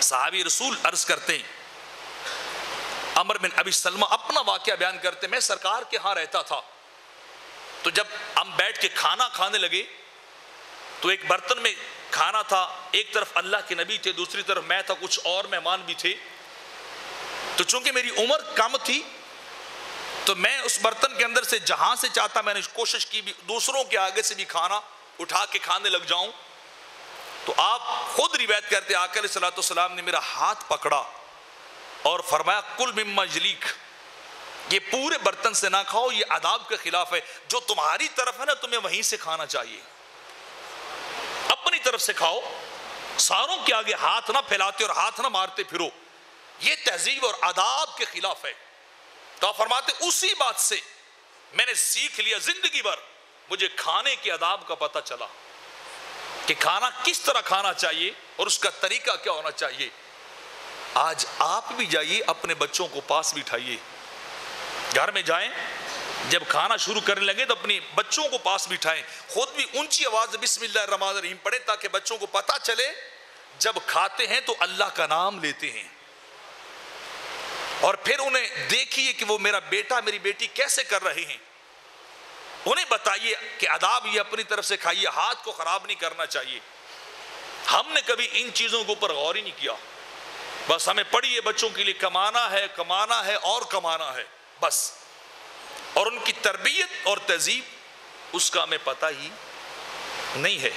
صحابی رسول عرض کرتے ہیں، عمر بن ابی سلمہ اپنا واقعہ بیان کرتے ہیں، میں سرکار کے ہاں رہتا تھا، تو جب ہم بیٹھ کے کھانا کھانے لگے تو ایک برتن میں کھانا تھا، ایک طرف اللہ کے نبی تھے، دوسری طرف میں تھا، کچھ اور مہمان بھی تھے، تو چونکہ میری عمر کم تھی تو میں اس برتن کے اندر سے جہاں سے چاہتا میں نے کوشش کی بھی دوسروں کے آگے سے بھی کھانا اٹھا کے کھانے لگ جاؤں، تو آپ خود روایت کرتے آقا علیہ السلام نے میرا ہاتھ پکڑا اور فرمایا کل مما یلیک، یہ پورے برتن سے نہ کھاؤ، یہ آداب کے خلاف ہے، جو تمہاری طرف ہے نا تمہیں وہیں سے کھانا چاہیے، اپنی طرف سے کھاؤ، ساروں کے آگے ہاتھ نہ پھیلاتے اور ہاتھ نہ مارتے پھرو، یہ تہذیب اور آداب کے خلاف ہے۔ تو آپ فرماتے اسی بات سے میں نے سیکھ لیا، زندگی بھر مجھے کھانے کے آداب کا پتہ چلا کہ کھانا کس طرح کھانا چاہیے اور اس کا طریقہ کیا ہونا چاہیے۔ آج آپ بھی جائیے اپنے بچوں کو پاس بٹھائیے، گھر میں جائیں جب کھانا شروع کرنے لگے تو اپنی بچوں کو پاس بٹھائیں، خود بھی اونچی آواز بسم اللہ الرحمن الرحیم پڑھیں تاکہ بچوں کو پتہ چلے جب کھاتے ہیں تو اللہ کا نام لیتے ہیں، اور پھر انہیں دیکھیے کہ وہ میرا بیٹا میری بیٹی کیسے کر رہے ہیں، انہیں بتائیے کہ آداب یہ اپنی طرف سے کھائیے، ہاتھ کو خراب نہیں کرنا چاہیے۔ ہم نے کبھی ان چیزوں کے اوپر غور ہی نہیں کیا، بس ہمیں پڑھی ہے بچوں کے لیے کمانا ہے اور کمانا ہے بس، اور ان کی تربیت اور تہذیب اس کا ہمیں پتہ ہی نہیں ہے۔